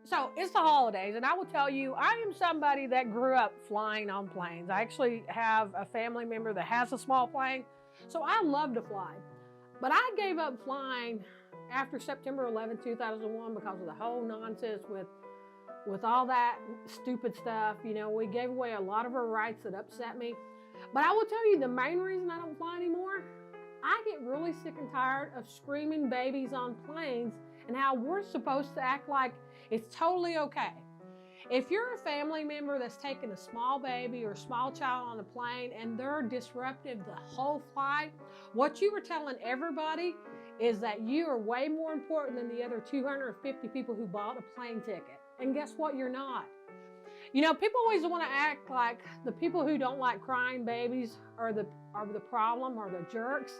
So it's the holidays, and I will tell you, I am somebody that grew up flying on planes. I actually have a family member that has a small plane, so I love to fly. But I gave up flying after September 11, 2001 because of the whole nonsense with all that stupid stuff. You know, we gave away a lot of our rights that upset me. But I will tell you the main reason I don't fly anymore, I get really sick and tired of screaming babies on planes and how we're supposed to act like it's totally okay. If you're a family member that's taking a small baby or a small child on a plane and they're disruptive the whole flight, what you were telling everybody is that you are way more important than the other 250 people who bought a plane ticket. And guess what? You're not. You know, people always want to act like the people who don't like crying babies are the problem or the jerks.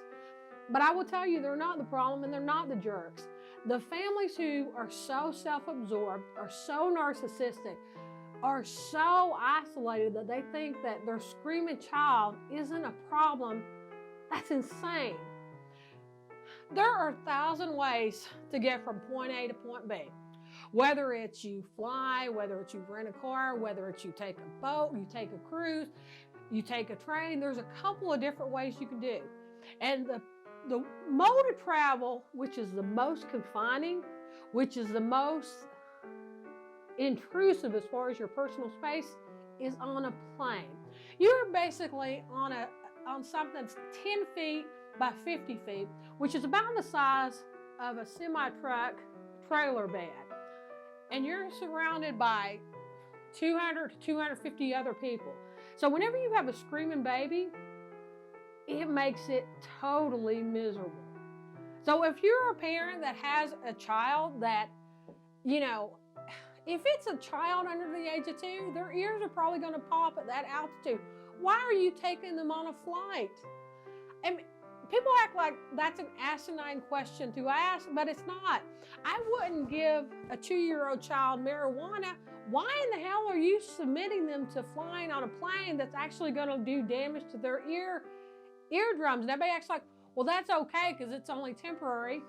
But I will tell you, they're not the problem and they're not the jerks. The families who are so self-absorbed, are so narcissistic, are so isolated that they think that their screaming child isn't a problem, that's insane. There are 1,000 ways to get from point A to point B. Whether it's you fly, whether it's you rent a car, whether it's you take a boat, you take a cruise, you take a train, there's a couple of different ways you can do. And the mode of travel, which is the most confining, which is the most intrusive as far as your personal space, is on a plane. You're basically on something that's 10 feet by 50 feet, which is about the size of a semi-truck trailer bed. And you're surrounded by 200 to 250 other people. So whenever you have a screaming baby, it makes it totally miserable. So if you're a parent that has a child that, you know, if it's a child under the age of 2, their ears are probably going to pop at that altitude. Why are you taking them on a flight? And people act like that's an asinine question to ask, but it's not. I wouldn't give a 2-year-old child marijuana. Why in the hell are you submitting them to flying on a plane that's actually going to do damage to their eardrums? And everybody acts like, well, that's okay because it's only temporary.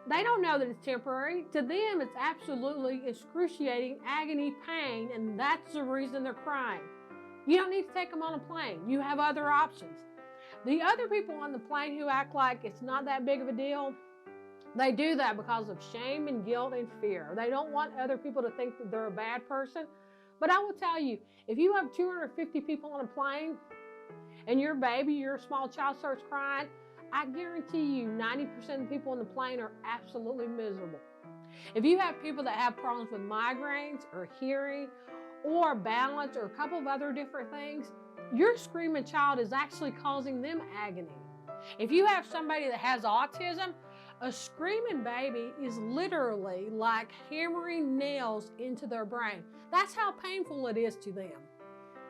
They don't know that it's temporary. To them, it's absolutely excruciating agony, pain, and that's the reason they're crying. You don't need to take them on a plane. You have other options. The other people on the plane who act like it's not that big of a deal, they do that because of shame and guilt and fear. They don't want other people to think that they're a bad person. But I will tell you, if you have 250 people on a plane and your baby, your small child starts crying, I guarantee you 90% of the people on the plane are absolutely miserable. If you have people that have problems with migraines or hearing or balance or a couple of other different things, your screaming child is actually causing them agony. If you have somebody that has autism, a screaming baby is literally like hammering nails into their brain. That's how painful it is to them.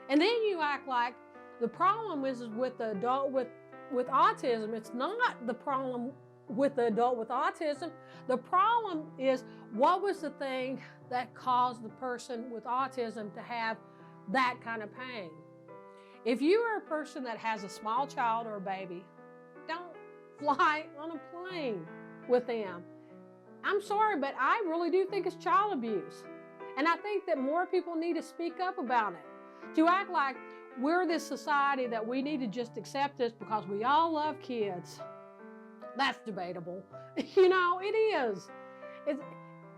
And then you act like the problem is with the adult with autism. It's not the problem with the adult with autism. The problem is, what was the thing that caused the person with autism to have that kind of pain? If you are a person that has a small child or a baby, don't fly on a plane with them. I'm sorry, but I really do think it's child abuse. And I think that more people need to speak up about it. To act like we're this society that we need to just accept this because we all love kids, that's debatable. You know, it is.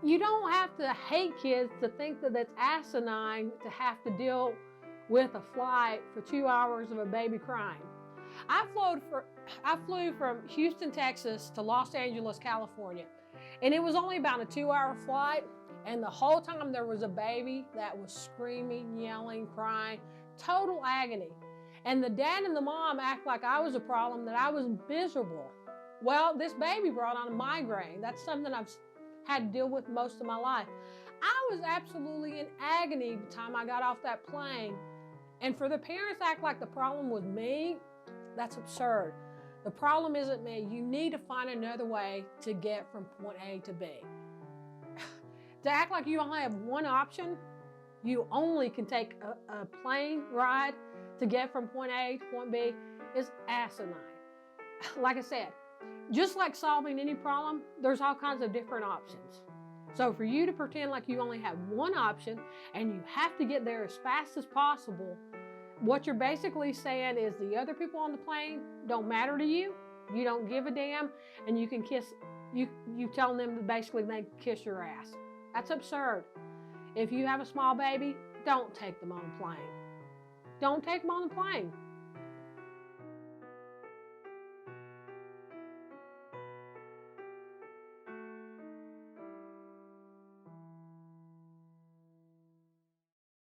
You don't have to hate kids to think that it's asinine to have to deal with a flight for 2 hours of a baby crying. I flew from Houston, Texas to Los Angeles, California, and it was only about a 2-hour flight, and the whole time there was a baby that was screaming, yelling, crying, total agony. And the dad and the mom act like I was a problem, that I was miserable. Well, this baby brought on a migraine. That's something I've had to deal with most of my life. I was absolutely in agony by the time I got off that plane. And for the parents to act like the problem was me, that's absurd. The problem isn't me. You need to find another way to get from point A to B. To act like you only have one option, you only can take a plane ride to get from point A to point B, is asinine. Like I said, just like solving any problem, there's all kinds of different options. So for you to pretend like you only have one option and you have to get there as fast as possible, what you're basically saying is the other people on the plane don't matter to you. You don't give a damn, and you can kiss. You telling them to basically they can kiss your ass. That's absurd. If you have a small baby, don't take them on a plane. Don't take them on the plane.